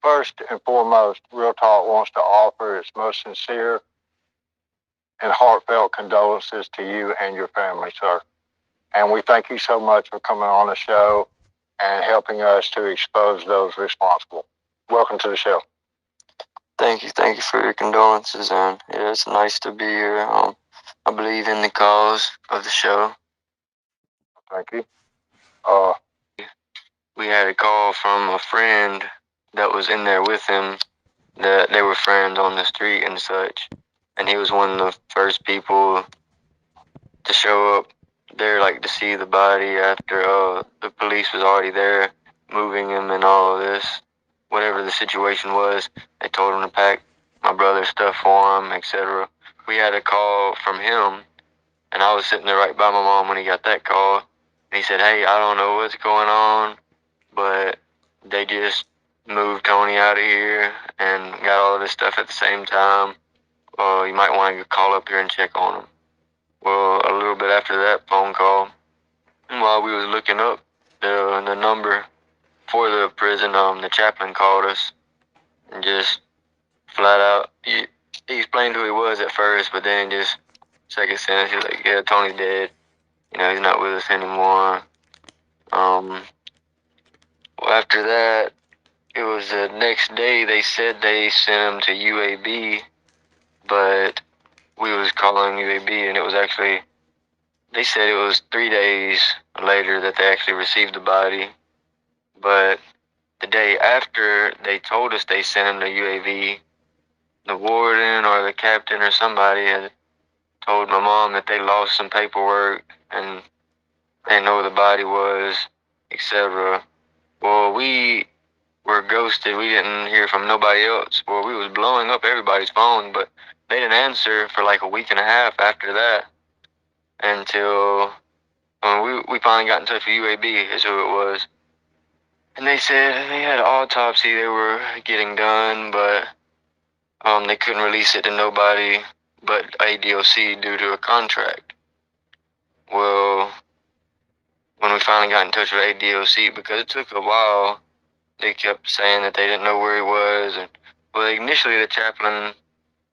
First and foremost, Real Talk wants to offer its most sincere and heartfelt condolences to you and your family, sir. And we thank you so much for coming on the show and helping us to expose those responsible. Welcome to the show. Thank you for your condolences, and yeah, it's nice to be here. I believe in the cause of the show. Thank you. Uh, we had a call from a friend that was in there with him, that they were friends on the street and such, and he was one of the first people to show up there, like to see the body after the police was already there moving him and all of this. Whatever the situation was, they told him to pack my brother's stuff for him, etc. We had a call from him, and I was sitting there right by my mom when he got that call. And he said, "Hey, I don't know what's going on, but they just moved Tony out of here and got all of this stuff at the same time. Well, you might want to call up here and check on him." Well, a little bit after that phone call, while we was looking up the number for the prison, the chaplain called us and just flat out, he explained who he was at first, but then just second sentence, he was like, "Yeah, Tony's dead. He's not with us anymore." Well, after that, it was the next day. They said they sent him to UAB, but we was calling UAB, and it was actually, they said it was 3 days later that they actually received the body. But the day after they told us they sent him to UAV, the warden or the captain or somebody had told my mom that they lost some paperwork and they didn't know where the body was, etc. Well, we were ghosted. We didn't hear from nobody else. Well, we was blowing up everybody's phone, but they didn't answer for like a week and a half after that, until we finally got in touch with UAB, is who it was. And they said they had an autopsy they were getting done, but they couldn't release it to nobody but ADOC due to a contract. Well, when we finally got in touch with ADOC, because it took a while, they kept saying that they didn't know where he was. And well, initially the chaplain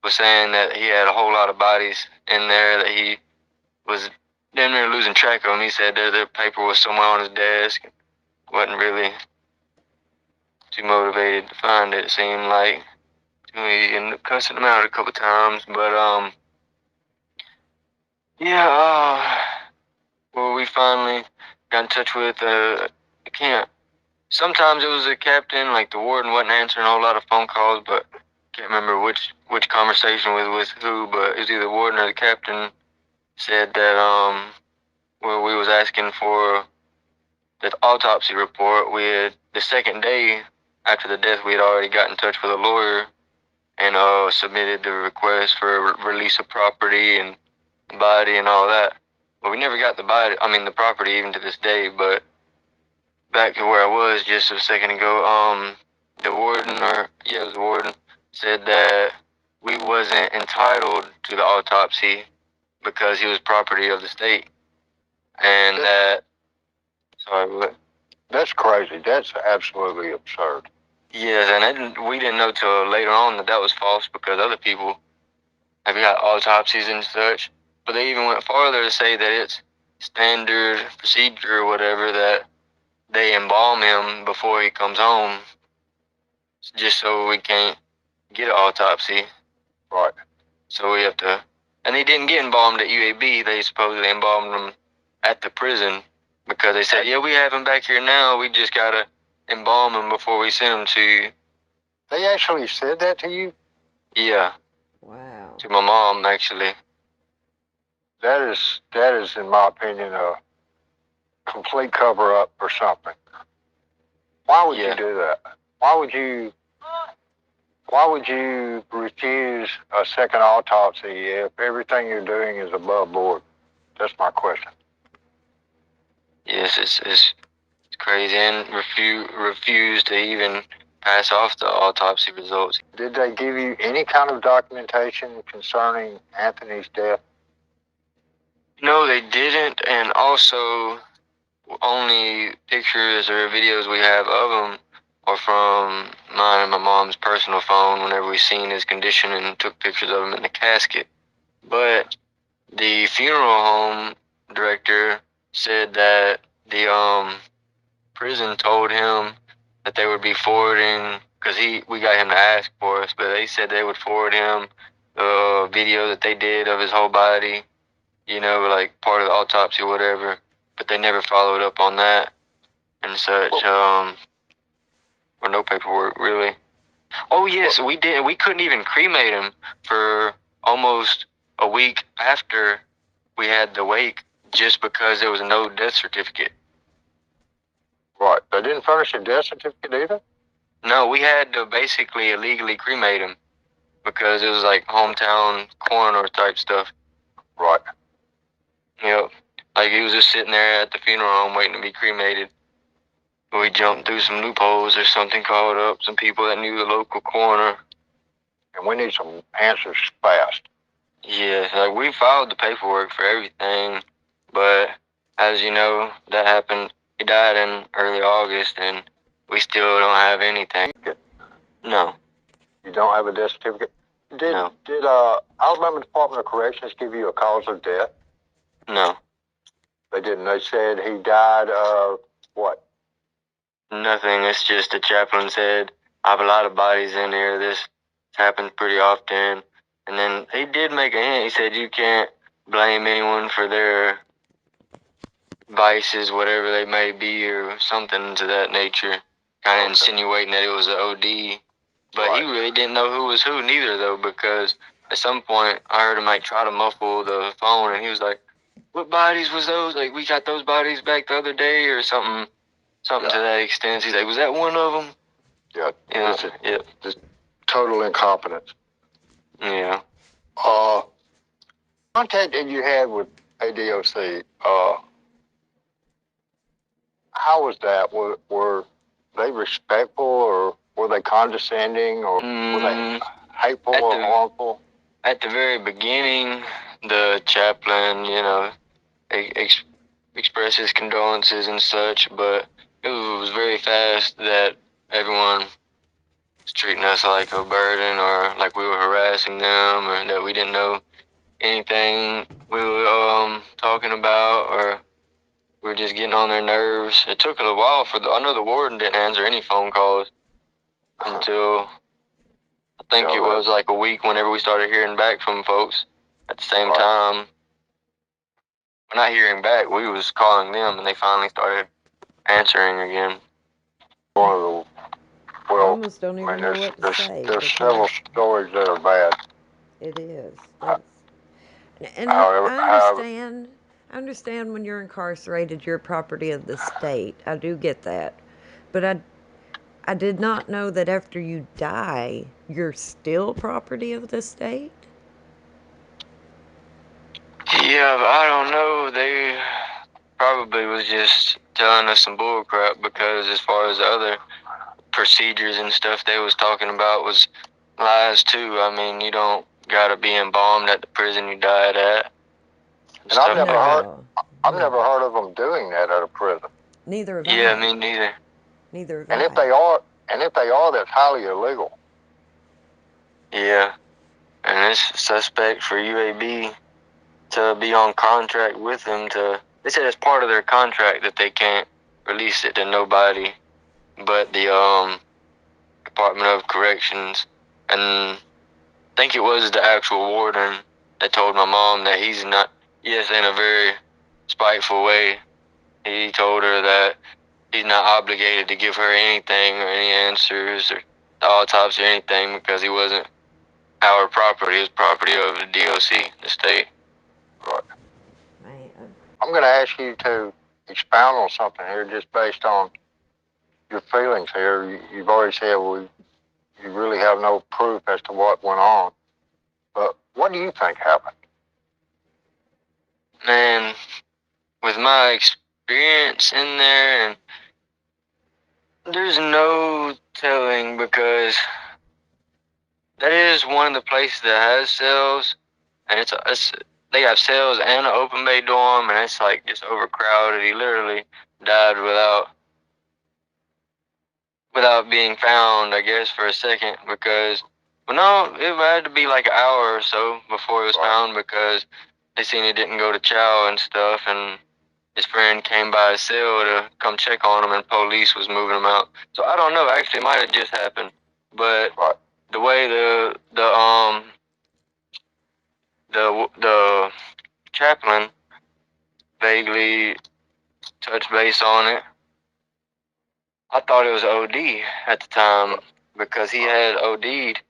was saying that he had a whole lot of bodies in there, that he was damn near losing track of them. He said that the paper was somewhere on his desk. Wasn't really too motivated to find it, it seemed like. We ended up cussing him out a couple times, but yeah, well, we finally got in touch with I can't. Sometimes it was a captain, like the warden wasn't answering a whole lot of phone calls, but can't remember which conversation was with who, but it was either the warden or the captain. Said that well, we was asking for the autopsy report. We had, the second day after the death, we had already got in touch with a lawyer and submitted the request for release of property and body and all that. But we never got the body, the property, even to this day. But back to where I was just a second ago, the warden, or yeah, it was the warden, said that we wasn't entitled to the autopsy because he was property of the state, and that, sorry, what? That's crazy. That's absolutely absurd. Yes, and we didn't know till later on that that was false, because other people have got autopsies and such. But they even went farther to say that it's standard procedure or whatever, that they embalm him before he comes home, just so we can't get an autopsy. Right. So we have to, and they didn't get embalmed at UAB. They supposedly embalmed him at the prison, because they said, "Yeah, we have him back here now. We just gotta embalm him before we send him to you." They actually said that to you? Yeah. Wow. To my mom, actually. That is, in my opinion, a complete cover up for something. Why would you do that? Why would you refuse a second autopsy if everything you're doing is above board? That's my question. Yes, it's crazy, and refuse to even pass off the autopsy results. Did they give you any kind of documentation concerning Anthony's death? No, they didn't, and also only pictures or videos we have of him or from mine and my mom's personal phone whenever we seen his condition and took pictures of him in the casket. But the funeral home director said that the prison told him that they would be forwarding, because we got him to ask for us, but they said they would forward him the video that they did of his whole body, like part of the autopsy or whatever, but they never followed up on that and such, or no paperwork really. Oh yes, we did. We couldn't even cremate him for almost a week after we had the wake, just because there was no death certificate. Right. They didn't furnish a death certificate either? No, we had to basically illegally cremate him because it was like hometown coroner type stuff. Right. Yep. Like he was just sitting there at the funeral home waiting to be cremated. We jumped through some loopholes or something, called up some people that knew the local coroner. And we need some answers fast. Yeah, like we filed the paperwork for everything, but as you know, that happened. He died in early August, and we still don't have anything. No. You don't have a death certificate? Did Alabama Department of Corrections give you a cause of death? No. They didn't. They said he died of what? Nothing. It's just the chaplain said, I have a lot of bodies in here. This happens pretty often. And then he did make a hint. He said you can't blame anyone for their vices, whatever they may be, or something to that nature. Kind of insinuating that it was an OD. But he really didn't know who was who neither, though, because at some point I heard him like try to muffle the phone, and he was like, what bodies was those? Like, we got those bodies back the other day or something. Something to that extent. He's like, was that one of them? Yeah. Yeah. Just total incompetence. Yeah. Contact that you had with ADOC, how was that? Were they respectful, or were they condescending, or were they hateful or harmful? At the very beginning, the chaplain, expressed his condolences and such, but it was very fast that everyone was treating us like a burden, or like we were harassing them, or that we didn't know anything we were talking about, or we were just getting on their nerves. It took a while I know the warden didn't answer any phone calls until I think it was like a week whenever we started hearing back from folks. At the same time, we're not hearing back, we was calling them, and they finally started answering again. One of the, I almost don't even know what to say. There's several stories that are bad. It is. And I understand when you're incarcerated, you're property of the state. I do get that. But I did not know that after you die, you're still property of the state. Yeah, but I don't know. They probably was just telling us some bull crap, because as far as the other procedures and stuff they was talking about was lies too. I mean, you don't gotta be embalmed at the prison you died at. And I've never heard of them doing that at a prison. Neither have I. Yeah, me neither. Neither have and I. If they are, that's highly illegal. Yeah, and it's suspect for UAB to be on contract with them. They said it's part of their contract that they can't release it to nobody but the Department of Corrections, and I think it was the actual warden that told my mom that he's not. Yes, in a very spiteful way, he told her that he's not obligated to give her anything or any answers or the autopsy or anything, because he wasn't our property. It was property of the DOC, the state. Right. I'm going to ask you to expound on something here, just based on your feelings here. You've already said, well, you really have no proof as to what went on. But what do you think happened? Man, with my experience in there, and there's no telling, because that is one of the places that has cells, and they have cells and an open bay dorm, and it's like just overcrowded. He literally died without being found, I guess, for a second, because, well, no, it had to be like an hour or so before it was found, because they seen he didn't go to chow and stuff, and his friend came by his cell to come check on him, and police was moving him out. So I don't know. Actually, it might have just happened, but the way the chaplain vaguely touched base on it, I thought it was OD at the time, because he had OD'd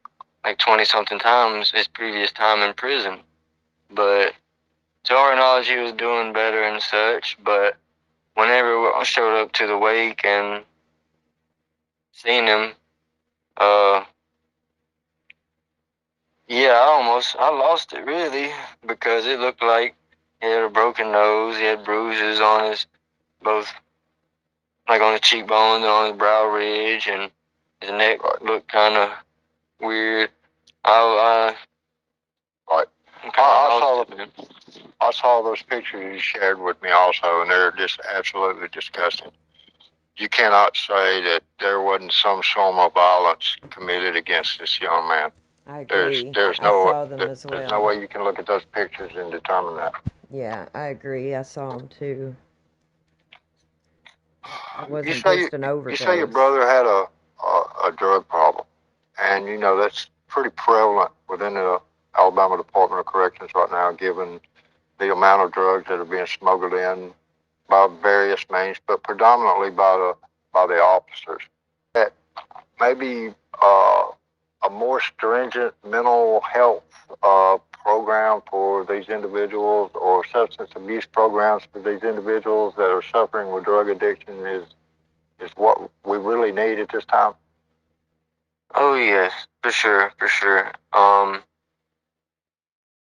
like 20 something times his previous time in prison. But to our knowledge, he was doing better and such. But whenever I showed up to the wake and seen him, yeah, I lost it really, because it looked like he had a broken nose. He had bruises on his, both like on his cheekbones and on his brow ridge, and his neck looked kind of weird. I saw those pictures you shared with me also, and they're just absolutely disgusting. You cannot say that there wasn't some form of violence committed against this young man. I agree. I saw them as well. There's no way you can look at those pictures and determine that. Yeah, I agree. I saw them too. It wasn't just an overdose. You say your brother had a drug problem, and you know that's pretty prevalent within the Alabama Department of Corrections right now, given the amount of drugs that are being smuggled in by various means, but predominantly by the officers. That maybe a more stringent mental health program for these individuals, or substance abuse programs for these individuals that are suffering with drug addiction is what we really need at this time. Oh yes, for sure, for sure.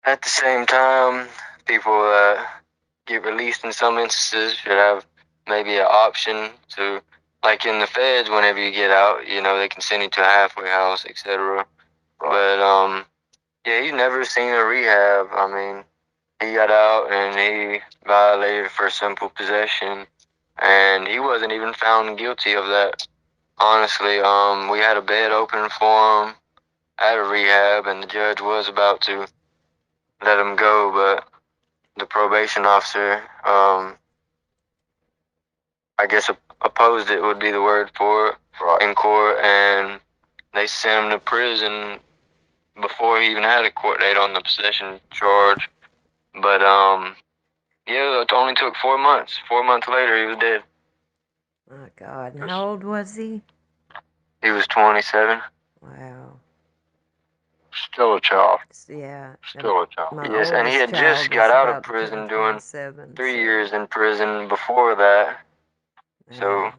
At the same time, people that get released in some instances should have maybe an option to, like in the feds, whenever you get out, you know, they can send you to a halfway house, etc. But yeah, he's never seen a rehab. I mean, he got out and he violated for simple possession, and he wasn't even found guilty of that. Honestly, we had a bed open for him at a rehab, and the judge was about to let him go, but the probation officer, I guess opposed it would be the word for it, in court, and they sent him to prison before he even had a court date on the possession charge. But yeah, it only took 4 months. 4 months later, he was dead. Oh God! And how old was he? He was 27. Wow. Still a child. Yeah. Still a child. Yes, and he had just got out of prison doing 3 years in prison before that. So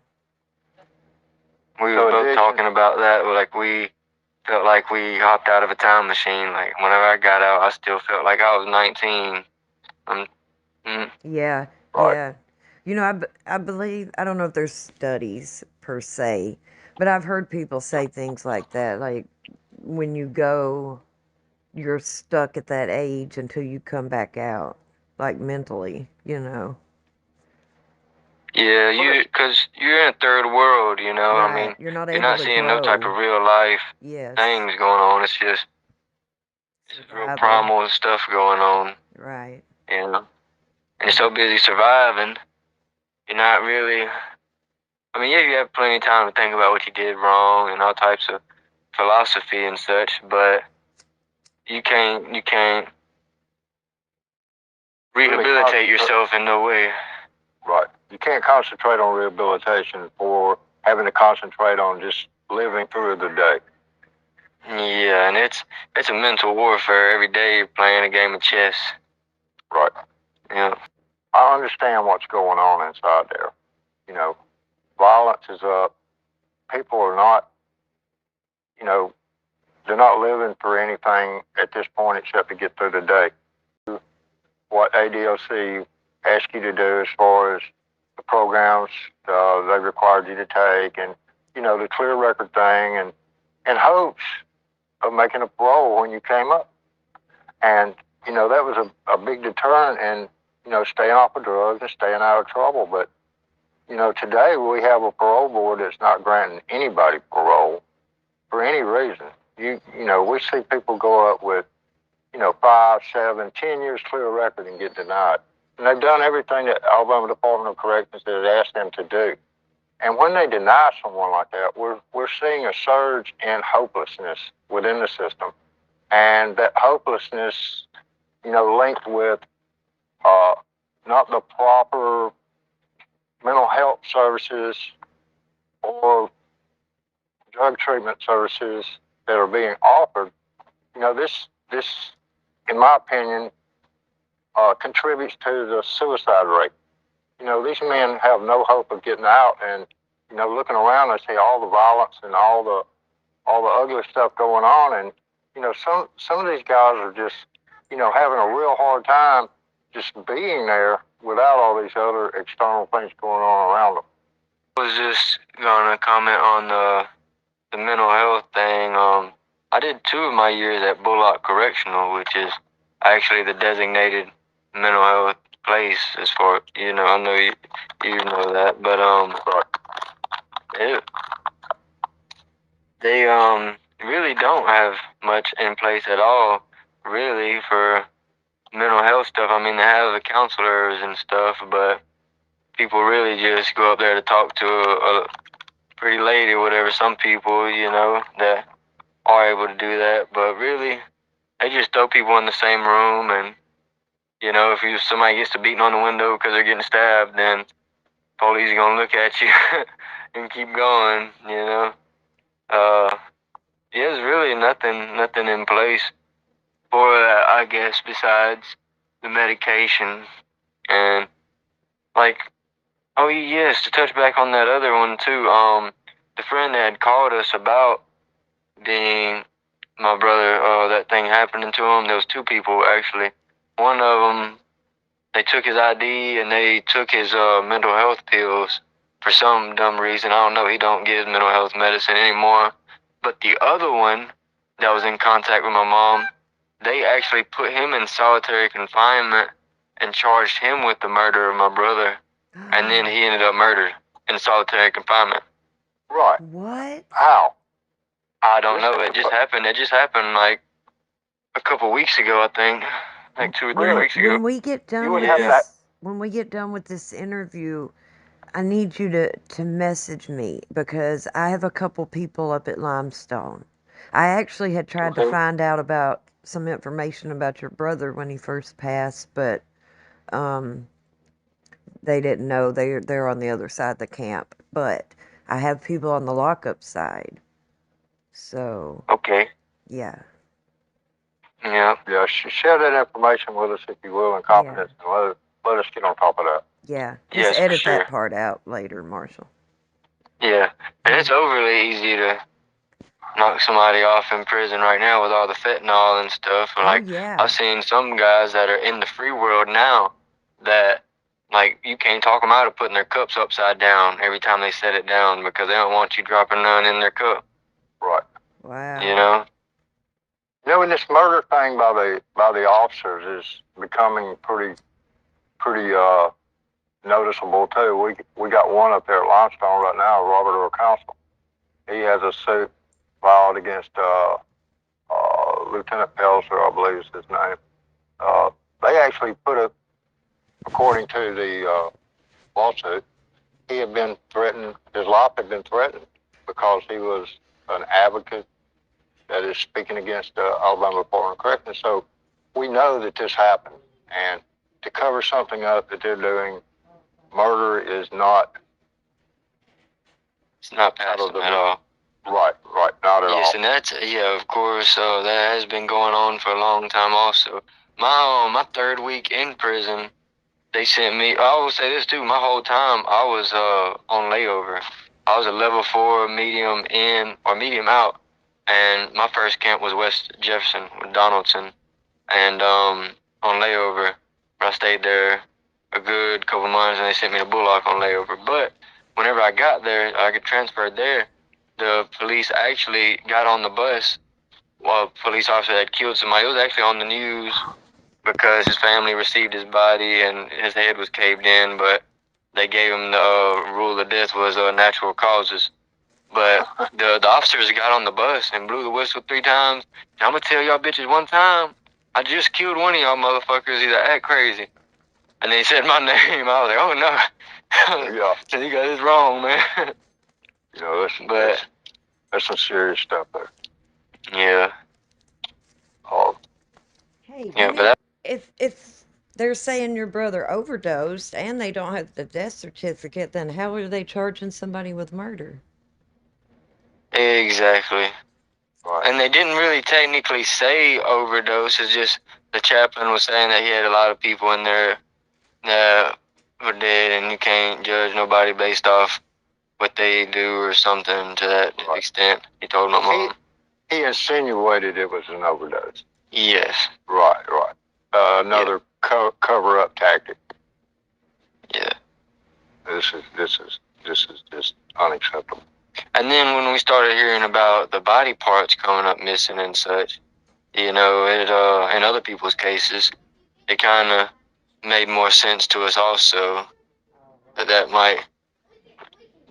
we were both talking about that. Like, we felt like we hopped out of a time machine. Like, whenever I got out, I still felt like I was 19. Yeah, yeah. You know, I believe, I don't know if there's studies per se, but I've heard people say things like that. Like, when you go, you're stuck at that age until you come back out, like mentally, you know. Yeah, because you're in a third world, you know. Right. I mean, you're not seeing grow. no type of real life things going on. It's just real primal stuff going on. Right. You know, and you're so busy surviving, you're not really. I mean, yeah, you have plenty of time to think about what you did wrong and all types of philosophy and such, but you can't rehabilitate yourself in no way. Right. You can't concentrate on rehabilitation for having to concentrate on just living through the day. Yeah, and it's a mental warfare. Every day you're playing a game of chess. Right. Yeah. I understand what's going on inside there. You know, violence is up. People are not, you know, they're not living for anything at this point except to get through the day. What ADOC asks you to do as far as the programs they required you to take, and you know the clear record thing, and in hopes of making a parole when you came up, and you know that was a big deterrent in you know staying off of drugs and staying out of trouble. But today we have a parole board that's not granting anybody parole for any reason. We see people go up with, 5, 7, 10 years clear record and get denied. And they've done everything that Alabama Department of Corrections has asked them to do. And when they deny someone like that, we're seeing a surge in hopelessness within the system. And that hopelessness, linked with not the proper mental health services or drug treatment services that are being offered, this, in my opinion, contributes to the suicide rate. These men have no hope of getting out, and looking around, they see all the violence and all the ugly stuff going on, and some of these guys are just having a real hard time just being there without all these other external things going on around them. I was just gonna comment on the mental health thing. I did 2 of my years at Bullock Correctional, which is actually the designated mental health place. As far I know you know that, but they really don't have much in place at all, really, for mental health stuff. I mean, they have counselors and stuff, but people really just go up there to talk to a pretty lady or whatever. Some people, that are able to do that, but really, they just throw people in the same room, and if somebody gets to beating on the window because they're getting stabbed, then police are gonna look at you and keep going. There's really nothing in place for that, I guess, besides the medication. And like, oh yes, to touch back on that other one too. The friend that had called us about being my brother, that thing happening to him. There was 2 people actually. One of them, they took his ID and they took his mental health pills for some dumb reason. I don't know. He don't get his mental health medicine anymore. But the other one that was in contact with my mom, they actually put him in solitary confinement and charged him with the murder of my brother. And then he ended up murdered in solitary confinement. Right. What? How? I don't know. It just happened. It just happened like a couple weeks ago, I think. Like 2 or 3 weeks ago. When we get done with this interview, I need you to message me, because I have a couple people up at Limestone. I actually had tried to find out about some information about your brother when he first passed, but they didn't know. They're on the other side of the camp. But I have people on the lockup side. So okay. Yeah. Yeah. Yeah, share that information with us if you will in confidence, and let us get on top of that. Yeah. Just edit that part out later, Marshall. Yeah. And it's overly easy to knock somebody off in prison right now with all the fentanyl and stuff. Like, I've seen some guys that are in the free world now that, like, you can't talk them out of putting their cups upside down every time they set it down because they don't want you dropping none in their cup. Right. Wow. And this murder thing by the officers is becoming pretty noticeable too. We got one up there at Limestone right now, Robert Earl Council. He has a suit filed against Lieutenant Pelzer, I believe is his name. They actually according to the lawsuit, he had been threatened, his life had been threatened because he was an advocate that is speaking against the Alabama Department of Corrections. So we know that this happened, and to cover something up that they're doing, murder is not. It's not passing at all. Right, not at all. Yes, and that's, of course, that has been going on for a long time also. My 3rd week in prison, they sent me, I will say this too, my whole time I was on layover. I was a level 4 medium in, or medium out, and my first camp was West Jefferson with Donaldson, and on layover. I stayed there a good couple months, and they sent me to Bullock on layover. But whenever I got there, I got transferred there, the police actually got on the bus while a police officer had killed somebody. It was actually on the news because his family received his body and his head was caved in, but they gave him the rule of death was natural causes. But the officers got on the bus and blew the whistle 3 times. I'm gonna tell y'all bitches one time, I just killed one of y'all motherfuckers. He's like, act crazy. And they said my name. I was like, oh no. Yeah. So you got this wrong, man. You know, that's some serious stuff there. Yeah. Oh. Hey, Yeah, but if they're saying your brother overdosed and they don't have the death certificate, then how are they charging somebody with murder? exactly. Right. And they didn't really technically say overdose. It's just the chaplain was saying that he had a lot of people in there that were dead, and you can't judge nobody based off what they do or something to that extent. He told my mom. He insinuated it was an overdose. Yes. Right. Another cover-up tactic. Yeah. This is just unacceptable. And then when we started hearing about the body parts coming up missing and such, you know, it in other people's cases, it kind of made more sense to us also that might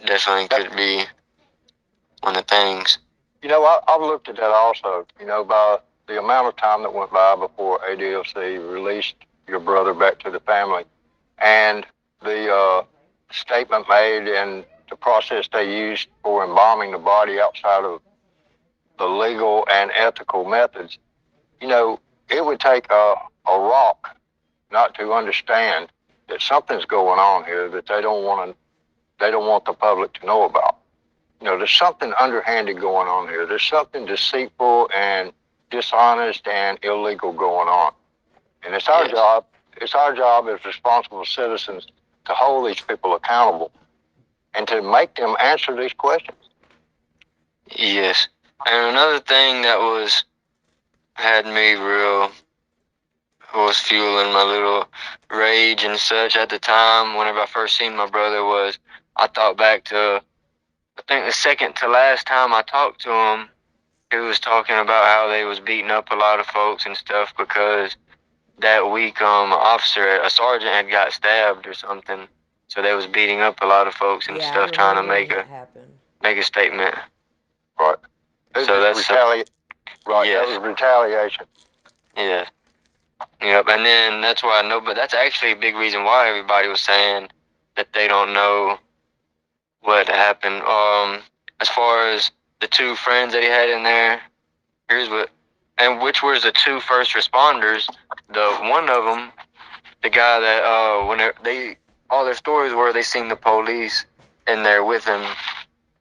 definitely could be one of the things. You know, I've looked at that also. You know, by the amount of time that went by before ADOC released your brother back to the family, and the statement made and the process they used for embalming the body outside of the legal and ethical methods. You know, it would take a rock not to understand that something's going on here that they don't want the public to know about. You know, there's something underhanded going on here. There's something deceitful and dishonest and illegal going on. And it's our job as responsible citizens to hold these people accountable and to make them answer these questions. Yes. And another thing that had me was fueling my little rage and such at the time whenever I first seen my brother was, I thought back to, I think the second to last time I talked to him, he was talking about how they was beating up a lot of folks and stuff because that week a sergeant had got stabbed or something, so they was beating up a lot of folks and stuff, trying to make a statement. Right. So that's right. Yes. That was retaliation. Yeah. Yep. And then that's why I know, but that's actually a big reason why everybody was saying that they don't know what happened. As far as the 2 friends that he had in there, which was the 2 first responders. One of them, the guy that when all their stories were they seen the police in there with him,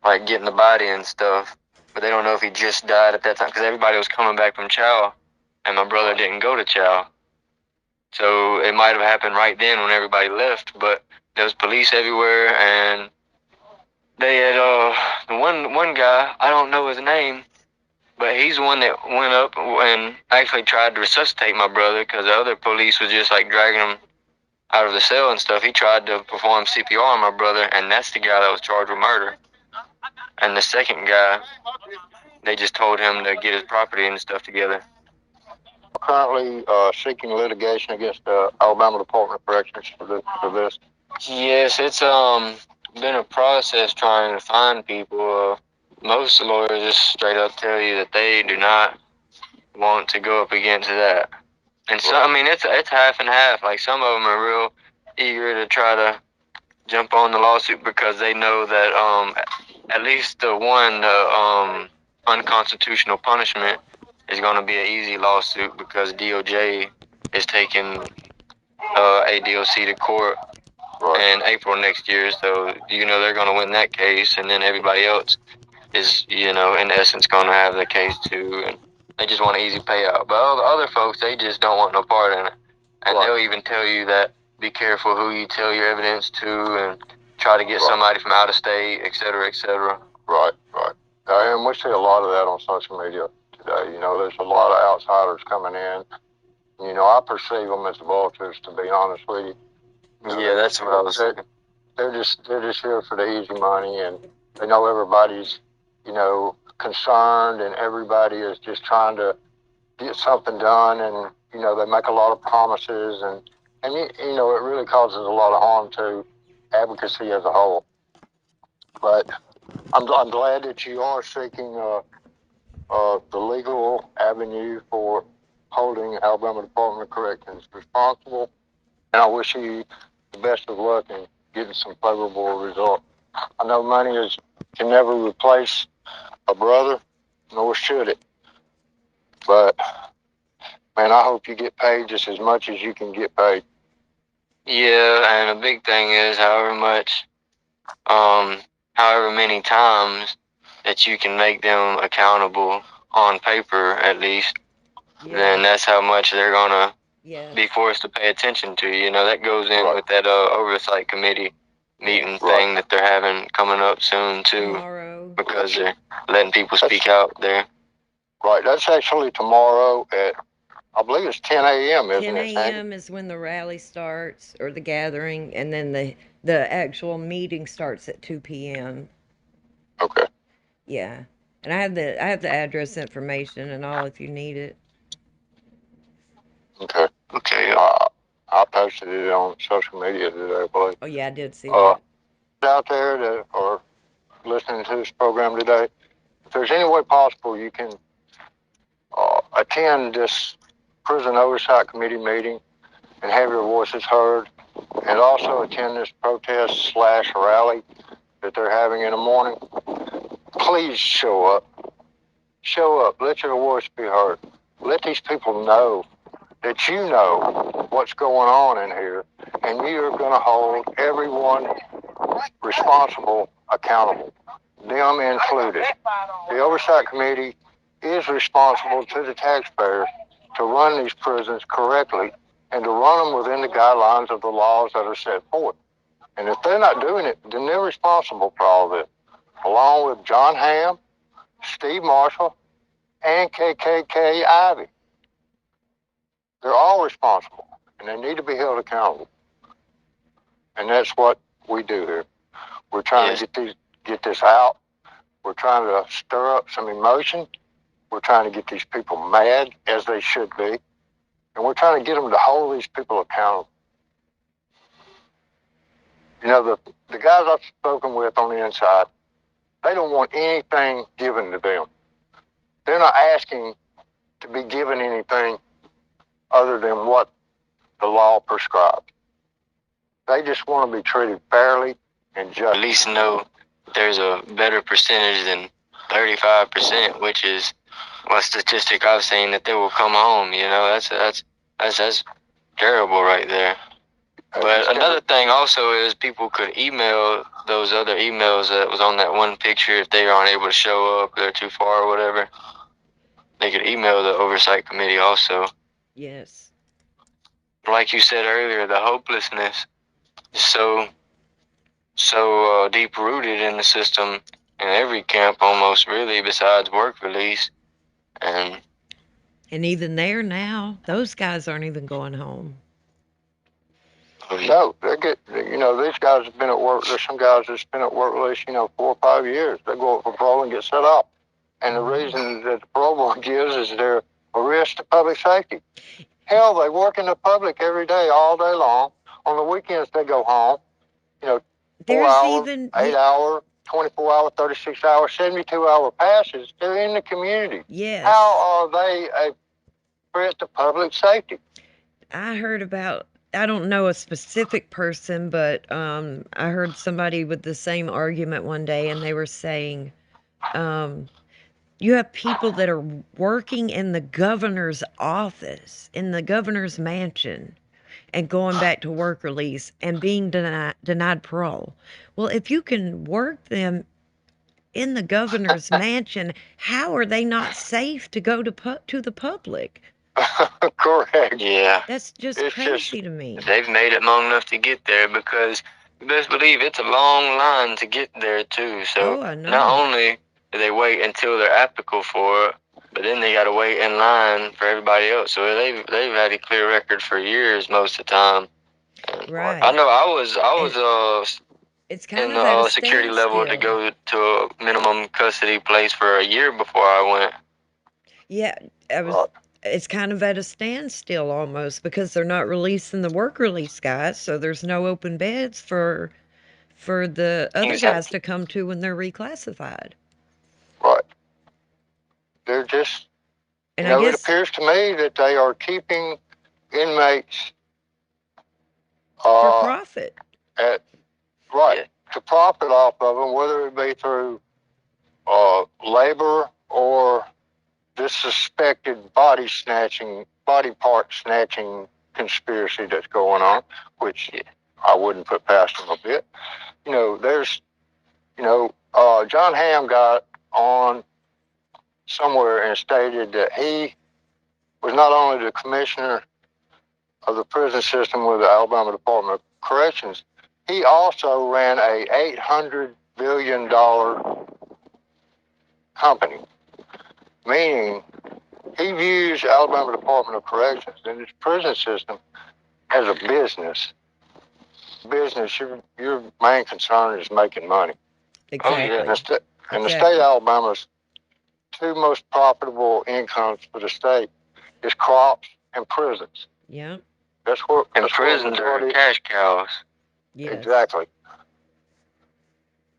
like getting the body and stuff, but they don't know if he just died at that time because everybody was coming back from chow, and my brother didn't go to chow, so it might have happened right then when everybody left. But there was police everywhere, and they had the one guy, I don't know his name, but he's the one that went up and actually tried to resuscitate my brother because the other police was just like dragging him out of the cell and stuff. He tried to perform CPR on my brother, and that's the guy that was charged with murder. And the second guy, they just told him to get his property and stuff together. Currently seeking litigation against the Alabama Department of Corrections for this. Yes, it's been a process trying to find people. Most lawyers just straight up tell you that they do not want to go up against that. And so, I mean, it's half and half. Like, some of them are real eager to try to jump on the lawsuit because they know that at least the unconstitutional punishment is going to be an easy lawsuit because DOJ is taking ADOC to court in April next year. So, they're going to win that case, and then everybody else is, in essence, going to have the case too. And they just want an easy payout. But all the other folks, they just don't want no part in it. And they'll even tell you that be careful who you tell your evidence to and try to get somebody from out of state, et cetera, et cetera. Right. And we see a lot of that on social media today. There's a lot of outsiders coming in. I perceive them as vultures, to be honest with you. Yeah, that's what I was saying. They're just here for the easy money, and they know everybody's, concerned, and everybody is just trying to get something done, and they make a lot of promises, and it really causes a lot of harm to advocacy as a whole. But I'm glad that you are seeking the legal avenue for holding Alabama Department of Corrections responsible. And I wish you the best of luck in getting some favorable results. I know money can never replace a brother, nor should it. But man, I hope you get paid just as much as you can get paid. Yeah, and a big thing is however many times that you can make them accountable on paper, at least, then that's how much they're gonna be forced to pay attention to. You know, that goes in with that oversight committee meeting thing that they're having coming up soon too, tomorrow, because they're letting people speak out there. Right, that's actually tomorrow at, I believe it's 10 a.m., isn't 10 it? 10 a.m. is when the rally starts, or the gathering, and then the actual meeting starts at 2 p.m. Okay. Yeah, and I have the address information and all if you need it. Okay. Okay. I posted it on social media today, I believe. Oh yeah, I did see that. Out there that are listening to this program today, if there's any way possible, you can attend this prison oversight committee meeting and have your voices heard, and also attend this protest / rally that they're having in the morning. Please show up. Show up. Let your voice be heard. Let these people know that you know what's going on in here, and you are going to hold everyone responsible accountable, them included. The Oversight Committee is responsible to the taxpayers to run these prisons correctly and to run them within the guidelines of the laws that are set forth. And if they're not doing it, then they're responsible for all this, along with John Hamm, Steve Marshall, and KKK Ivy. They're all responsible, and they need to be held accountable. And that's what we do here. We're trying to get this out. We're trying to stir up some emotion. We're trying to get these people mad, as they should be. And we're trying to get them to hold these people accountable. You know, the guys I've spoken with on the inside, they don't want anything given to them. They're not asking to be given anything other than what the law prescribes. They just want to be treated fairly and justly. At least know there's a better percentage than 35%, which is a statistic I've seen that they will come home. You know, that's terrible right there. But another thing also is people could email those other emails that was on that one picture if they aren't able to show up, they're too far or whatever. They could email the oversight committee also. Yes. Like you said earlier, the hopelessness is so deep rooted in the system in every camp almost, really, besides work release. And even there now, those guys aren't even going home. No, these guys have been at work. There's some guys that's been at work release, 4 or 5 years. They go up for parole and get set off. And the reason that the parole board gives is they're a risk to public safety. Hell, they work in the public every day, all day long. On the weekends, they go home. 4 hour, 8 hour, 24 hour, 36 hour, 72-hour passes. They're in the community. Yes. How are they a threat to public safety? I heard about, I don't know a specific person, but I heard somebody with the same argument one day, and they were saying, you have people that are working in the governor's office, in the governor's mansion, and going back to work release and being denied parole. Well, if you can work them in the governor's mansion, how are they not safe to go to the public? Correct. Yeah. That's just crazy to me. They've made it long enough to get there because you best believe it's a long line to get there too. So I know. Not only do they wait until they're applicable for it, but then they got to wait in line for everybody else. So they've had a clear record for years most of the time. Right. I know I was it's kind in of at a security level to go to a minimum custody place for a year before I went. Yeah, it's kind of at a standstill almost because they're not releasing the work release guys, so there's no open beds for for the other guys to come to when they're reclassified. Right. They're just, and I guess, it appears to me that they are keeping inmates for profit. To profit off of them, whether it be through labor or this suspected body part snatching conspiracy that's going on, which I wouldn't put past them a bit. There's, John Hamm got on somewhere and stated that he was not only the commissioner of the prison system with the Alabama Department of Corrections, he also ran a $800 billion company, meaning he views Alabama Department of Corrections and its prison system as a business. Your main concern is making money. Exactly. And the state of Alabama's two most profitable incomes for the state is crops and prisons. Yeah. And prisons are cash cows. Yes. Exactly.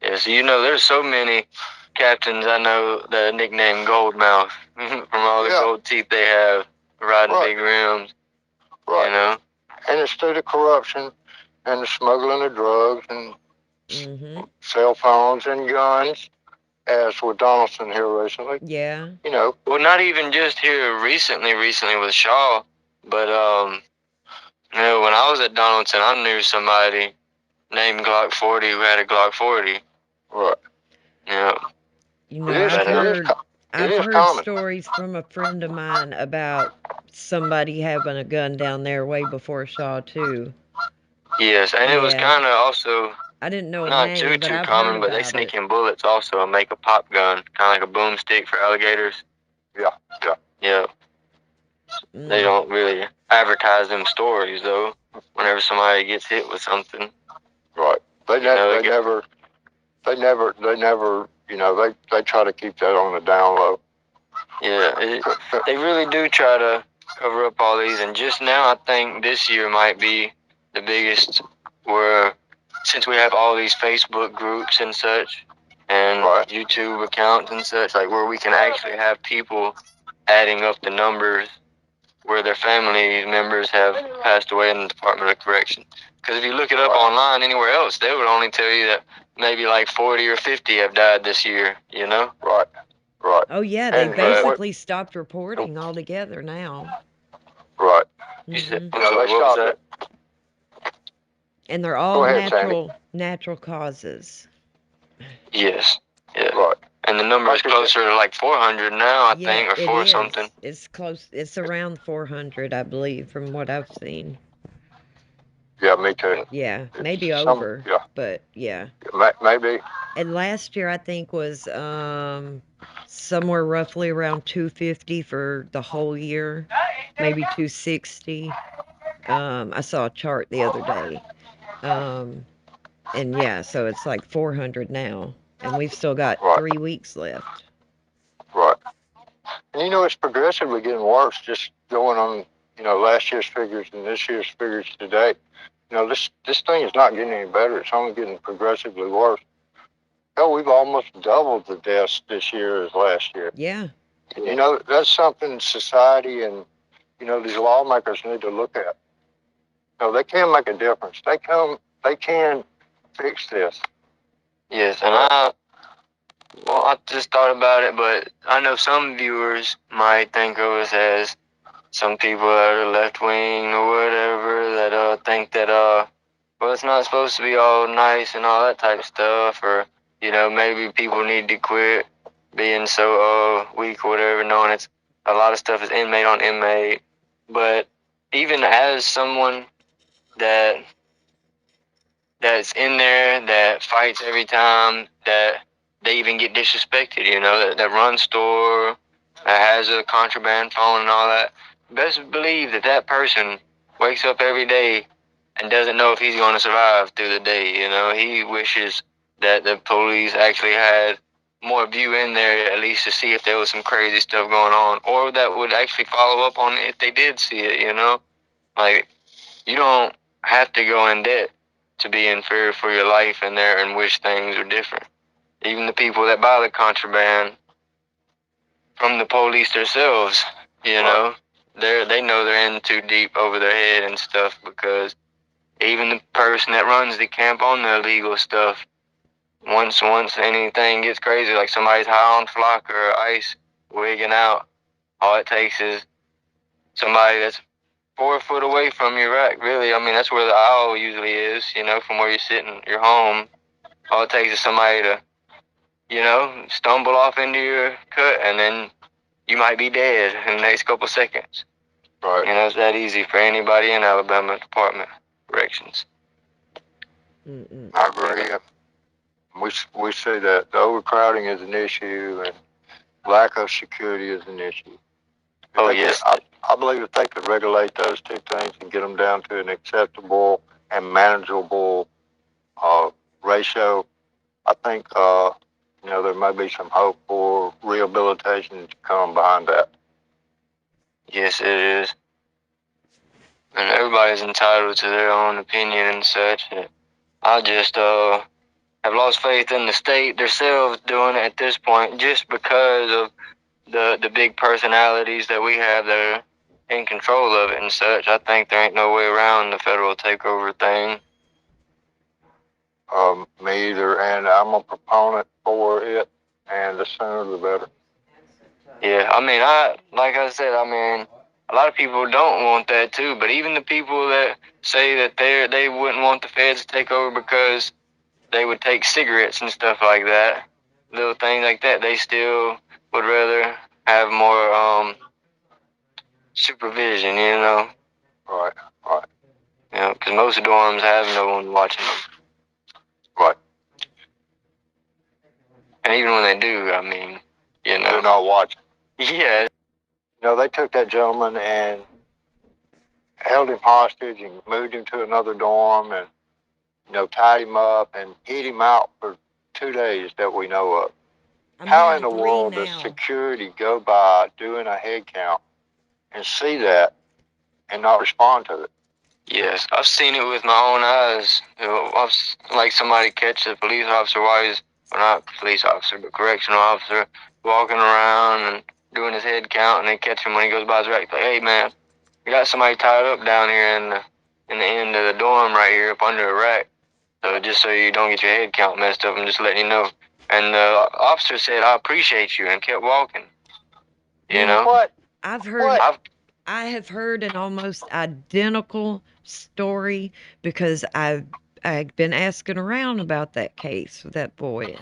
Yeah, so there's so many captains I know that are nicknamed Goldmouth from all the gold teeth they have, riding big rims. Right. And it's through the corruption and the smuggling of drugs and cell phones and guns, as with Donaldson here recently. Yeah. Well, not even just here recently with Shaw, but when I was at Donaldson, I knew somebody named Glock 40 who had a Glock 40. Right. Yeah. I've heard stories from a friend of mine about somebody having a gun down there way before Shaw too. Yes, and it was kind of also, I didn't know not name, too common, but they sneak in bullets also and make a pop gun, kind of like a boomstick for alligators. Yeah. They don't really advertise them stories though. Whenever somebody gets hit with something, right? They never. They try to keep that on the down low. Yeah, they really do try to cover up all these, and just now I think this year might be the biggest, where since we have all these Facebook groups and such, and YouTube accounts and such, like where we can actually have people adding up the numbers where their family members have passed away in the Department of Correction. Because if you look it up online anywhere else, they would only tell you that maybe like 40 or 50 have died this year, Right. Oh, yeah, they basically stopped reporting altogether now. Right. You said, they stopped it. And they're all natural causes. Yes. Yeah. Right. And the number is closer to like 400 now, I think, or 4 something. It's close. It's around 400, I believe, from what I've seen. Yeah, me too. Yeah, maybe over. But yeah. Maybe. And last year I think was somewhere roughly around 250 for the whole year, maybe 260. I saw a chart the other day. And yeah, so it's like 400 now, and we've still got 3 weeks left. Right. And it's progressively getting worse, just going on, last year's figures and this year's figures today. This thing is not getting any better. It's only getting progressively worse. Hell, we've almost doubled the deaths this year as last year. Yeah. That's something society and, these lawmakers need to look at. They can make a difference. They can fix this. Yes, and I just thought about it, but I know some viewers might think of us as some people that are left wing or whatever that think that well, it's not supposed to be all nice and all that type of stuff, or maybe people need to quit being so weak or whatever, knowing it's a lot of stuff is inmate on inmate. But even as someone that's in there, that fights every time, that they even get disrespected, that runs store, that has a contraband phone and all that, best believe that person wakes up every day and doesn't know if he's going to survive through the day. He wishes that the police actually had more view in there, at least to see if there was some crazy stuff going on, or that would actually follow up on it if they did see it. Like, you don't have to go in debt to be in fear for your life in there and wish things were different. Even the people that buy the contraband from the police themselves, you know, they know they're in too deep over their head and stuff, because even the person that runs the camp on the illegal stuff, once anything gets crazy, like somebody's high on flock or ice, wigging out, all it takes is somebody that's 4 foot away from your rack, really. I mean, that's where the aisle usually is, you know, from where you're sitting, your home. All it takes is somebody to, you know, stumble off into your cut, and then you might be dead in the next couple seconds. Right. You know, it's that easy for anybody in Alabama Department of Corrections. I agree. We see that the overcrowding is an issue and lack of security is an issue. Oh, yes. I believe if they could regulate those two things and get them down to an acceptable and manageable ratio, I think you know, there may be some hope for rehabilitation to come behind that. Yes, it is. And everybody's entitled to their own opinion and such. I just have lost faith in the state themselves doing it at this point, just because of the big personalities that we have that are in control of it and such. I think there ain't no way around the federal takeover thing. Me either, and I'm a proponent for it, and the sooner the better. Yeah, I mean, like I said, I mean, a lot of people don't want that too, but even the people that say that they wouldn't want the feds to take over because they would take cigarettes and stuff like that, little things like that, they still would rather have more supervision, you know? Right. You know, because most dorms have no one watching them. Right. And even when they do, I mean, you know. They're not watching. Yeah. You know, they took that gentleman and held him hostage and moved him to another dorm and, you know, tied him up and hid him out for 2 days that we know of. How in the world does security go by doing a head count and see that and not respond to it? Yes, I've seen it with my own eyes. You know, like somebody catch a police officer while he's, well, not police officer, but correctional officer, walking around and doing his head count, and they catch him when he goes by his rack. Like, hey man, we got somebody tied up down here in the end of the dorm right here up under a rack. So just so you don't get your head count messed up, I'm just letting you know. And the officer said, I appreciate you, and kept walking. You know? What? I have heard an almost identical story because I've been asking around about that case with that boy,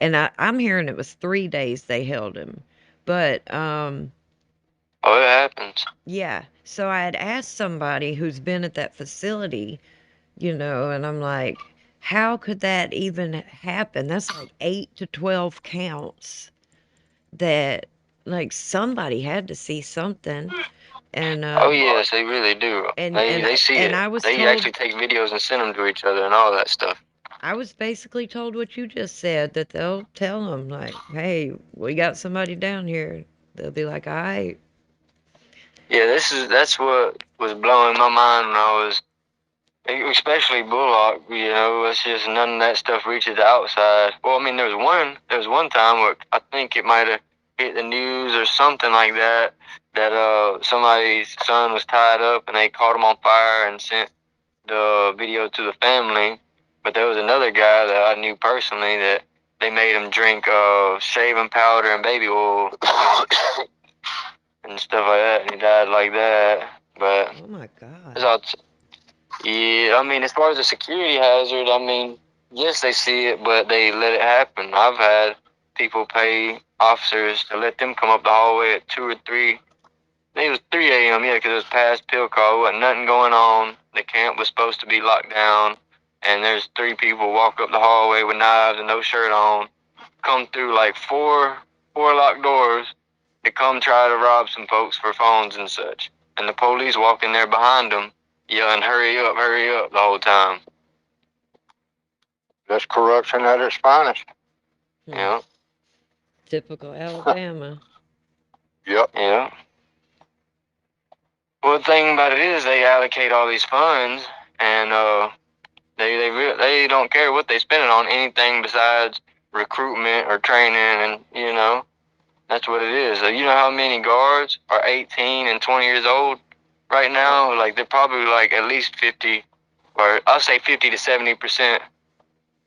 and I'm hearing it was 3 days they held him, but oh, it happens. yeah. So I had asked somebody who's been at that facility, you know, and I'm like, how could that even happen? That's like 8 to 12 counts that, like, somebody had to see something. And oh yes, they really do. They see it. They actually take videos and send them to each other and all that stuff. I was basically told what you just said, that they'll tell them, like, hey, we got somebody down here. They'll be like, all right. Yeah, that's what was blowing my mind when I was, especially Bullock. You know, it's just none of that stuff reaches the outside. Well, I mean, there was one time where I think it might have hit the news or something like that. That somebody's son was tied up and they caught him on fire and sent the video to the family. But there was another guy that I knew personally that they made him drink shaving powder and baby oil and stuff like that, and he died like that. But oh my god, yeah, I mean, as far as a security hazard, I mean, yes, they see it, but they let it happen. I've had people pay officers to let them come up the hallway at 2 or 3. I think it was 3 a.m. Yeah, because it was past pill call. Wasn't nothing going on. The camp was supposed to be locked down, and there's 3 people walk up the hallway with knives and no shirt on, come through like four locked doors to come try to rob some folks for phones and such. And the police walking there behind them, yelling, hurry up, the whole time. That's corruption at its finest. Yeah. Typical Alabama. Yep. Yeah. Well, the thing about it is they allocate all these funds, and They don't care what they spend it on, anything besides recruitment or training, and that's what it is. You know how many guards are 18 and 20 years old right now? Like they're probably like at least 50, or I'll say 50 to 70%.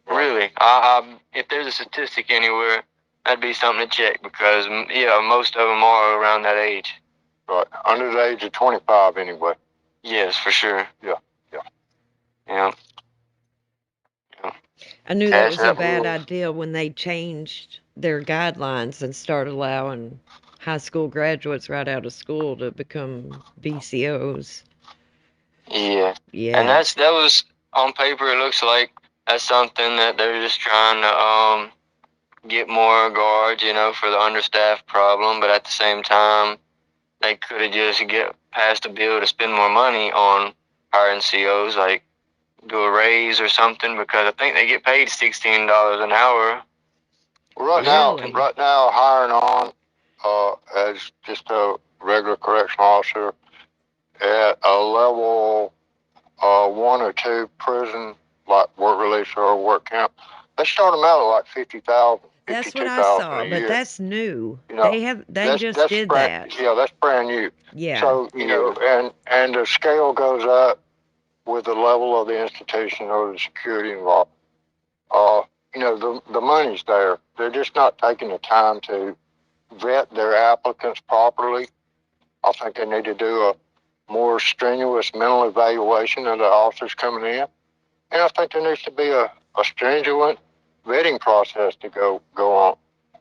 Really, if there's a statistic anywhere, that'd be something to check because most of them are around that age. Right, under the age of 25 anyway. Yes, for sure. Yeah. Yeah. I knew that was a bad idea when they changed their guidelines and started allowing high school graduates right out of school to become BCOs. Yeah. And that was on paper. It looks like that's something that they're just trying to get more guards, for the understaffed problem. But at the same time, they could have just passed a bill to spend more money on hiring COs, like do a raise or something, because I think they get paid $16 an hour. Right now, hiring on as just a regular correctional officer at a level 1 or 2 prison, like work release or work camp, they start them out at like 50,000. That's what I saw, but that's new. They just did that. Yeah, that's brand new. Yeah. So and the scale goes up with the level of the institution or the security involved. The money's there. They're just not taking the time to vet their applicants properly. I think they need to do a more strenuous mental evaluation of the officers coming in. And I think there needs to be a stringent vetting process to go on.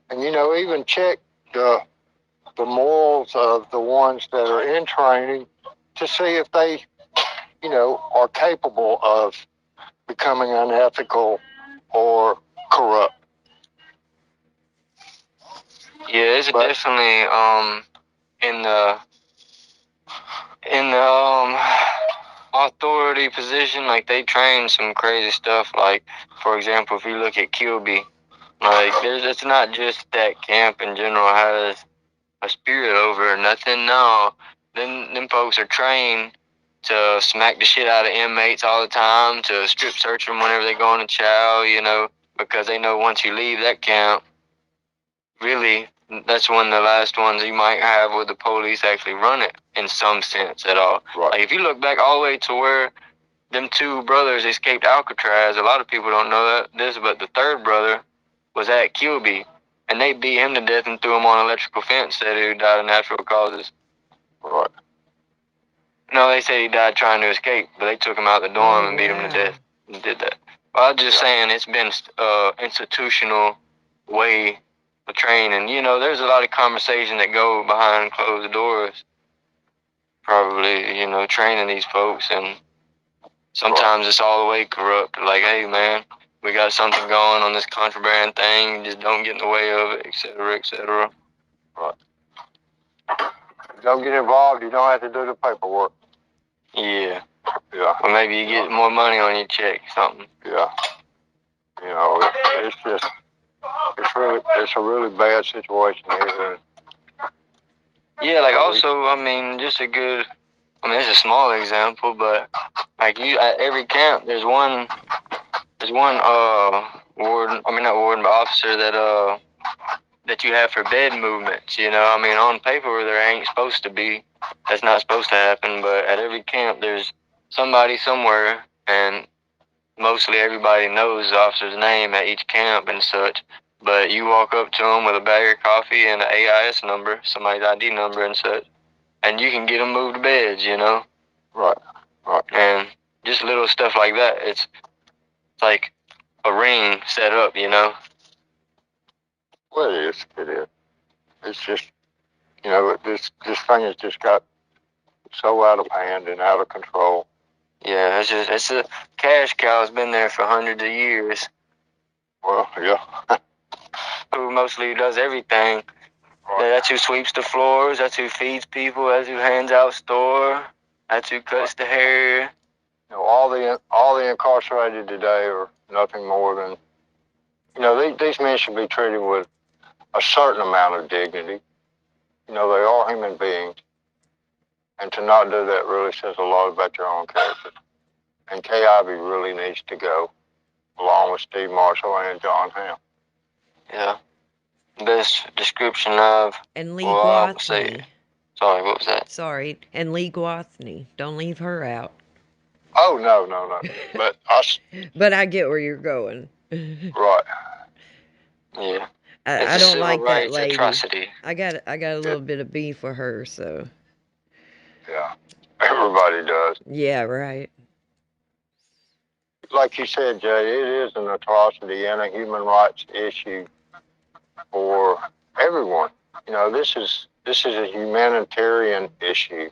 And, even check the morals of the ones that are in training to see if they, are capable of becoming unethical or corrupt. Yeah, it's definitely in the authority position. Like they train some crazy stuff. Like for example, if you look at Kilby, like it's not just that camp in general has a spirit over or nothing. No, them folks are trained to smack the shit out of inmates all the time, to strip search them whenever they go on a chow, because they know once you leave that camp, really, that's one of the last ones you might have where the police actually run it in some sense at all. Right. Like if you look back all the way to where them 2 brothers escaped Alcatraz, a lot of people don't know this, but the 3rd brother was at Kilby, and they beat him to death and threw him on an electrical fence, said he died of natural causes. Right. No, they said he died trying to escape, but they took him out the dorm and beat him to death and did that. But I was just saying it's been institutional way of training. There's a lot of conversation that go behind closed doors, probably, training these folks, and sometimes it's all the way corrupt. Like, hey, man, we got something going on this contraband thing. Just don't get in the way of it, etc., etc. Right. Don't get involved. You don't have to do the paperwork. Yeah. Yeah. Or maybe you get more money on your check, something. Yeah. It's a really bad situation here. Yeah, like also, just it's a small example, but like at every camp, there's one warden, not warden, but officer that you have for bed movements, on paper there ain't supposed to be, that's not supposed to happen, but at every camp there's somebody somewhere, and mostly everybody knows the officer's name at each camp and such, but you walk up to them with a bag of coffee and an AIS number, somebody's ID number and such, and you can get them moved to beds, Right. And just little stuff like that. It's like a ring set up, Well, it is. It's just, this thing has just got so out of hand and out of control. Yeah, it's a cash cow. It's been there for hundreds of years. Well, yeah. Who mostly does everything. Right. That's who sweeps the floors. That's who feeds people. That's who hands out store. That's who cuts the hair. All the incarcerated today are nothing more than, these men should be treated with a certain amount of dignity. They are human beings. And to not do that really says a lot about your own character. And Kay Ivey really needs to go, along with Steve Marshall and John Hamm. Yeah. Best description of... And Lee Sorry, what was that? Sorry, and Lee Gwathney. Don't leave her out. Oh, no. But But I get where you're going. Right. Yeah. I don't like that lady. Atrocity. I got a little bit of beef for her, so. Yeah. Everybody does. Yeah, right. Like you said, Jay, it is an atrocity and a human rights issue for everyone. This is a humanitarian issue.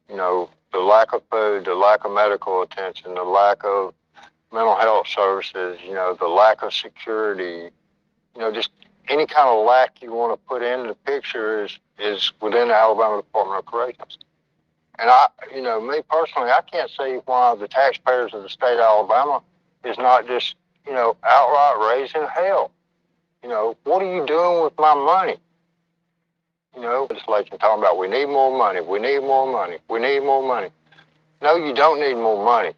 The lack of food, the lack of medical attention, the lack of mental health services, the lack of security, just any kind of lack you want to put in the picture is within the Alabama Department of Corrections. And me personally, I can't see why the taxpayers of the state of Alabama is not just, outright raising hell. What are you doing with my money? Legislation talking about we need more money, we need more money, we need more money. No, you don't need more money.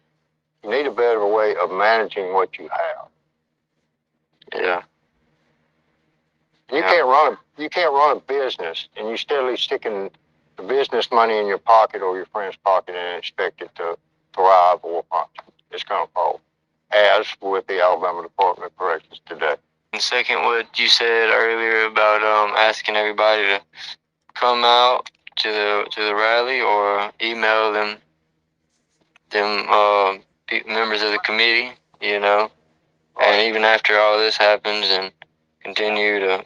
You need a better way of managing what you have. Yeah. You can't run a business and you steadily sticking the business money in your pocket or your friend's pocket and expect it to thrive or function. It's going to fall, as with the Alabama Department of Corrections today. And second, what you said earlier about asking everybody to come out to the rally or email them members of the committee, and even after all this happens, and continue to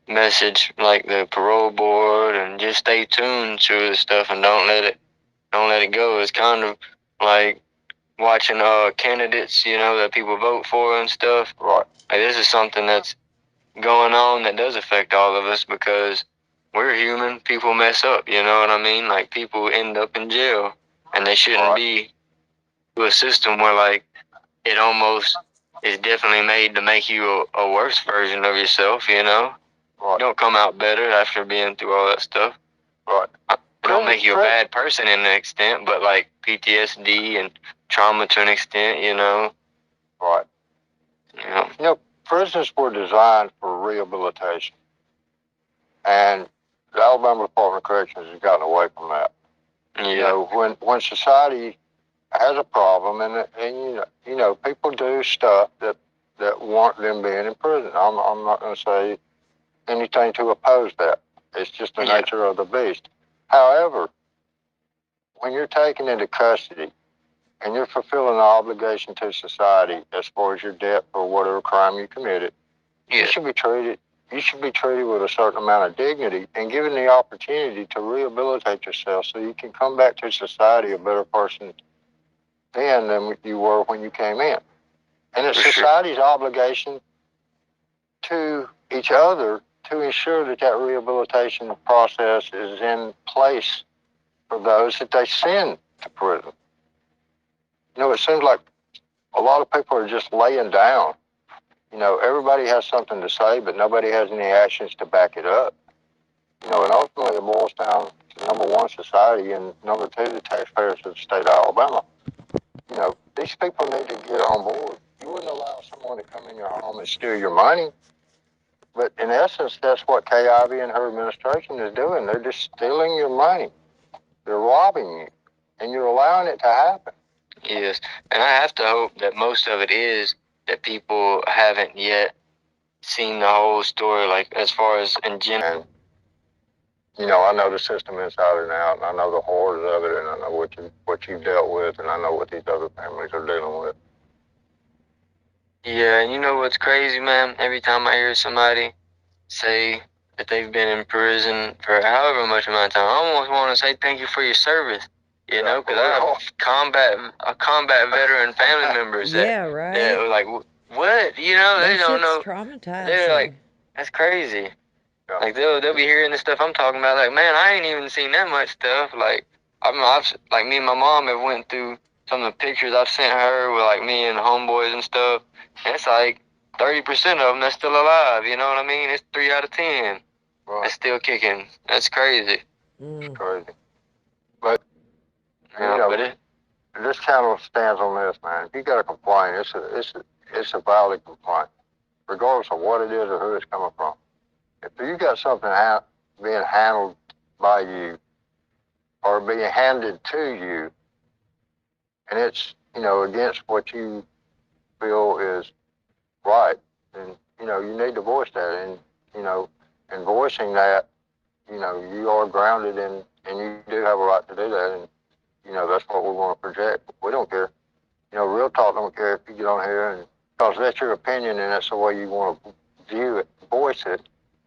message like the parole board and just stay tuned to the stuff and don't let it go. It's kind of like watching candidates, that people vote for and stuff. Right. Like, this is something that's going on that does affect all of us because we're human. People mess up, you know what I mean? Like, people end up in jail, and they shouldn't be to a system where, like, it almost is definitely made to make you a worse version of yourself, Right. You don't come out better after being through all that stuff. Right. It don't make you a bad person in an extent, but, like, PTSD and trauma to an extent, Right. Prisons were designed for rehabilitation. And the Alabama Department of Corrections has gotten away from that. Yeah. When society has a problem and people do stuff that warrant them being in prison. I'm not going to say anything to oppose that. It's just the nature of the beast. However, when you're taken into custody and you're fulfilling an obligation to society as far as your debt for whatever crime you committed, you should be treated with a certain amount of dignity and given the opportunity to rehabilitate yourself so you can come back to society a better person then than you were when you came in. And it's society's obligation to each other to ensure that rehabilitation process is in place for those that they send to prison. It seems like a lot of people are just laying down. Everybody has something to say, but nobody has any actions to back it up. And ultimately it boils down to, number one, society, and number two, the taxpayers of the state of Alabama. These people need to get on board. You wouldn't allow someone to come in your home and steal your money. But in essence, that's what Kay Ivey and her administration is doing. They're just stealing your money. They're robbing you. And you're allowing it to happen. Yes. And I have to hope that most of it is that people haven't yet seen the whole story, like, as far as in general. And, I know the system inside and out, and I know the horrors of it, and I know what you've dealt with, and I know what these other families are dealing with. Yeah, and you know what's crazy, man? Every time I hear somebody say that they've been in prison for however much amount of time, I almost want to say thank you for your service. Because I have combat veteran family members that were like, what? They don't know. Traumatizing. They're like, that's crazy. Yeah. Like they'll be hearing the stuff I'm talking about. Like, man, I ain't even seen that much stuff. Like, I've like me and my mom have went through some of the pictures I've sent her with like me and homeboys and stuff. And it's like 30% of them that's still alive. You know what I mean? It's 3 out of 10 that's still kicking. That's crazy. It's crazy. But this channel stands on this, man. If you got a complaint, it's a valid complaint, regardless of what it is or who it's coming from. If you got something being handled by you or being handed to you, and it's, against what you feel is right, then, you need to voice that. And, in voicing that, you are grounded and you do have a right to do that. And, that's what we want to project. We don't care. Real Talk don't care if you get on here, and because that's your opinion and that's the way you want to view it, voice it,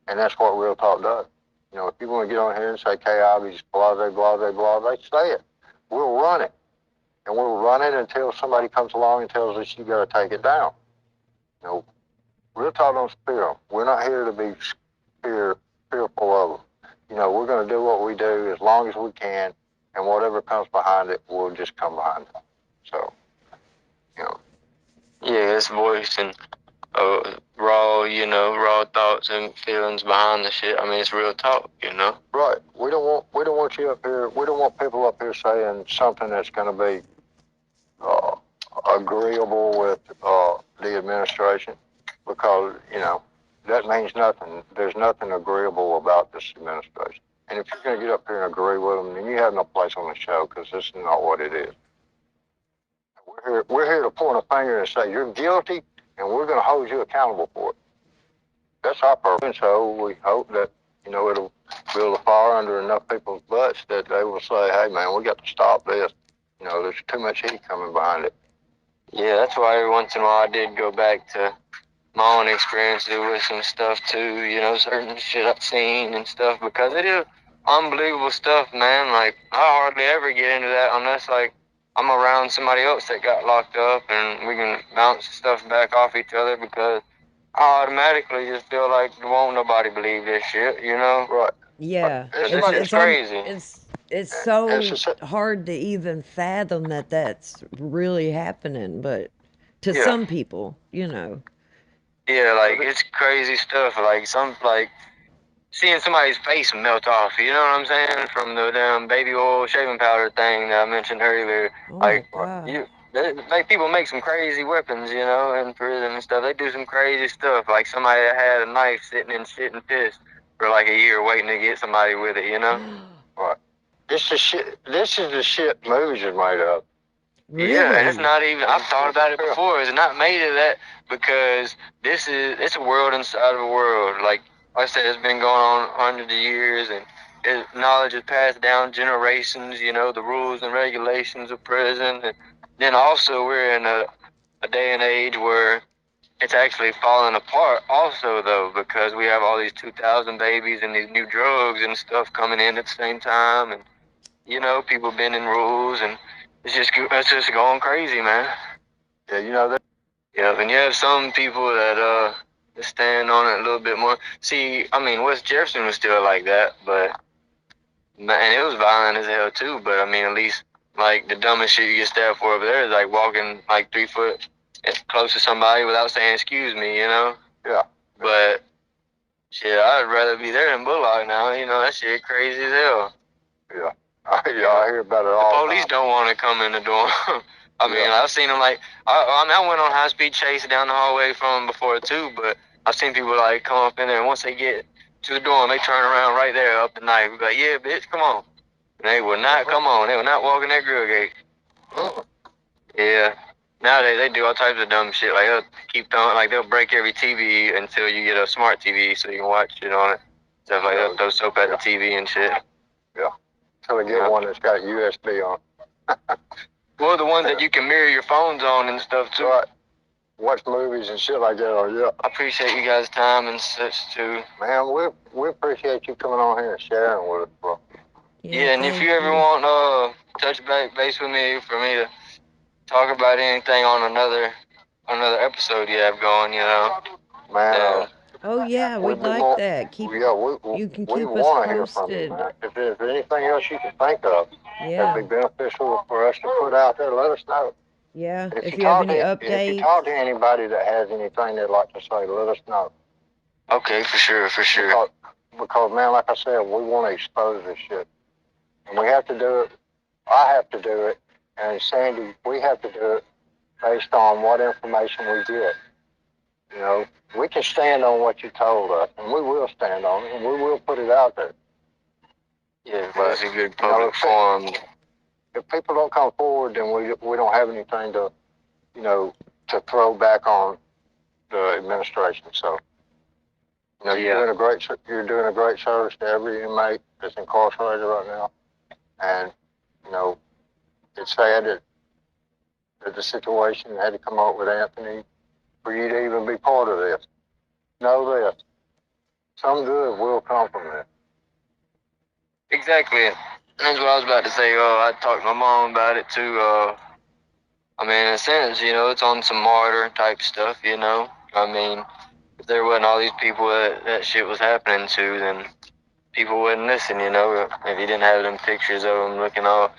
and that's what Real Talk does. If you want to get on here and say KIV's blase, blase, blase, say it. We'll run it. And we'll run it until somebody comes along and tells us you got to take it down. Real Talk don't fear them. We're not here to be fearful of them. We're going to do what we do as long as we can, and whatever comes behind it, we'll just come behind it. So, Yeah, it's voicing raw thoughts and feelings behind the shit. I mean, it's real talk, Right. We don't want you up here. We don't want people up here saying something that's going to be agreeable with the administration, because that means nothing. There's nothing agreeable about this administration. And if you're going to get up here and agree with them, then you have no place on the show, because this is not what it is. We're here to point a finger and say you're guilty, and we're going to hold you accountable for it. That's our purpose. And so we hope that it'll build a fire under enough people's butts that they will say, "Hey, man, we got to stop this. There's too much heat coming behind it." Yeah, that's why every once in a while I did go back to my own experiences with some stuff too, certain shit I've seen and stuff, because it is unbelievable stuff, man. Like, I hardly ever get into that unless, like, I'm around somebody else that got locked up and we can bounce stuff back off each other, because I automatically just feel like there won't nobody believe this shit, Right. Yeah, It's crazy. It's so hard to even fathom that that's really happening, but to some people, Yeah, like, it's crazy stuff. Like, seeing somebody's face melt off, you know what I'm saying? From the damn baby oil shaving powder thing that I mentioned earlier. oh Like, my like, people make some crazy weapons, in prison and stuff. They do some crazy stuff. Like, somebody that had a knife sitting in shit and piss for like a year waiting to get somebody with it, Right. This is the shit movies are made of. Really? Yeah, and it's not even, I've thought about it before. It's not made of that, because it's a world inside of a world. Like I said, it's been going on hundreds of years, and knowledge is passed down generations, the rules and regulations of prison. And then also we're in a day and age where it's actually falling apart also, though, because we have all these 2,000 babies and these new drugs and stuff coming in at the same time. And people bending rules, and it's just going crazy, man. Yeah, that. Yeah, and you have some people that stand on it a little bit more. See, I mean, West Jefferson was still like that, but and it was violent as hell too. But I mean, at least like the dumbest shit you get stabbed for over there is like walking like 3 foot close to somebody without saying excuse me, Yeah. But shit, I'd rather be there than Bullock now. That shit crazy as hell. Yeah. I hear about it all. The police don't want to come in the door. I mean, I've seen them like, I went on high speed chase down the hallway from them before too, but I've seen people like come up in there, and once they get to the door and they turn around right there up the knife, be like, yeah, bitch, come on. And they will not come on. They will not walk in that grill gate. Yeah. Nowadays they do all types of dumb shit. Like they'll keep throwing, like they'll break every TV until you get a smart TV so you can watch shit on it. Stuff like that. Throw soap at the TV and shit. Yeah. Until they get one that's got USB on. Well, the ones that you can mirror your phones on and stuff too. Right. Watch movies and shit like that. Oh yeah. I appreciate you guys' time and such too. Man, we appreciate you coming on here and sharing with us, bro. Yeah, and if you ever want touch base with me for me to talk about anything on another episode you have going, Man. Oh yeah, we'd like that. You can keep us want to hear posted. from you, man. If there's anything else you can think of Yeah. that'd be beneficial for us to put out there, let us know. Yeah. If you have any If updates, you talk to anybody that has anything they'd like to say, let us know. Okay, for sure. Because man, like I said, we want to expose this shit, and we have to do it. I have to do it, And Sandy, we have to do it based on what information we get. You know, we can stand on what you told us, and we will stand on it, and we will put it out there. Yeah, but it's a good public forum. If people don't come forward, then we don't have anything to, you know, to throw back on the administration. So, you know, you're doing a great service to every inmate that's incarcerated right now, and you know, it's sad that the situation had to come up with Anthony for you to even be part of this. Know this: some good will come from this. Exactly. That's what I was about to say. I talked to my mom about it too. I mean, in a sense, you know, it's on some martyr type stuff, you know. I mean, if there wasn't all these people that shit was happening to, then people wouldn't listen, you know. If you didn't have them pictures of them looking all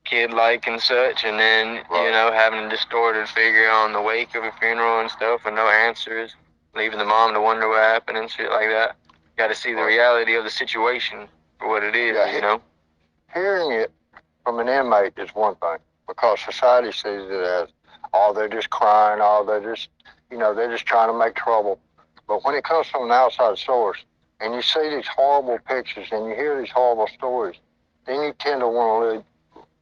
kid-like and such, and then, you know, having a distorted figure on the wake of a funeral and stuff with no answers, leaving the mom to wonder what happened and shit like that. You got to see the reality of the situation for what it is, you know. Hearing it from an inmate is one thing, because society sees it as, oh, they're just crying, oh, they're just, you know, they're just trying to make trouble. But when it comes from an outside source, and you see these horrible pictures and you hear these horrible stories, then you tend to want to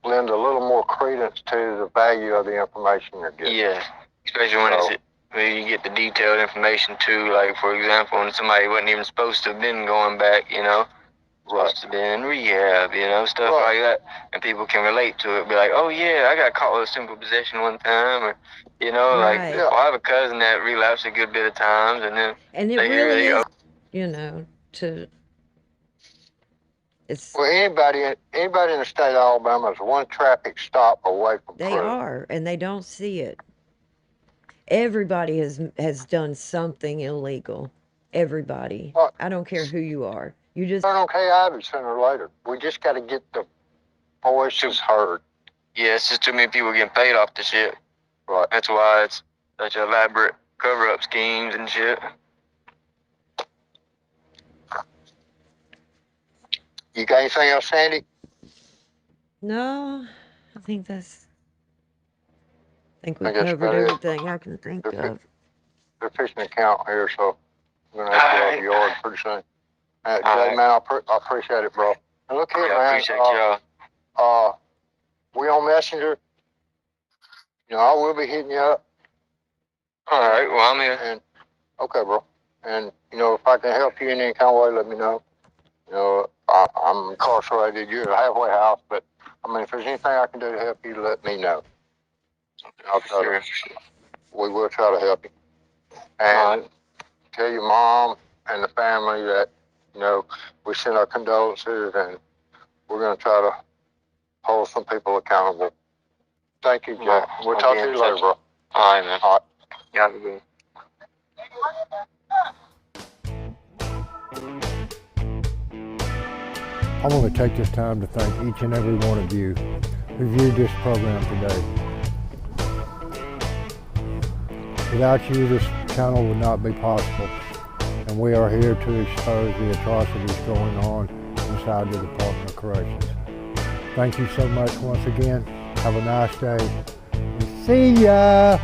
lend a little more credence to the value of the information you're getting. Yeah, especially when you get the detailed information too. Like, for example, when somebody wasn't even supposed to have been going back, you know, supposed to be in rehab, you know, stuff like that, and people can relate to it. Be like, oh yeah, I got caught with a simple possession one time, or you know, like, well, I have a cousin that relapsed a good bit of times, and then it really is, you know, it's. Well, anybody in the state of Alabama is one traffic stop away from They are, and they don't see it. Everybody has done something illegal. Everybody. I don't care who you are. You just turn on KIV sooner or later. We just got to get the voices heard. Yeah, it's just too many people getting paid off the shit. Right. That's why it's such elaborate cover-up schemes and shit. You got anything else, Sandy? No, I think we covered everything I can think of. They're fishing a count here, so I'm going to have to go to the yard pretty soon. Jay, man, I appreciate it, bro. And look here, man. I appreciate y'all. We on Messenger. You know, I will be hitting you up. All right, well, I'm here. And okay, bro. And, you know, if I can help you in any kind of way, let me know. You know, I'm incarcerated. You're a halfway house, but, I mean, if there's anything I can do to help you, let me know. I'll try to, we will try to help you. And tell your mom and the family that, you know, we send our condolences, and we're going to try to hold some people accountable. Thank you, Jack. We'll talk to you later, bro. All right, man. All right. Yeah, have a good one. I want to take this time to thank each and every one of you who viewed this program today. Without you, this channel would not be possible, and we are here to expose the atrocities going on inside the Department of Corrections. Thank you so much once again. Have a nice day. See ya!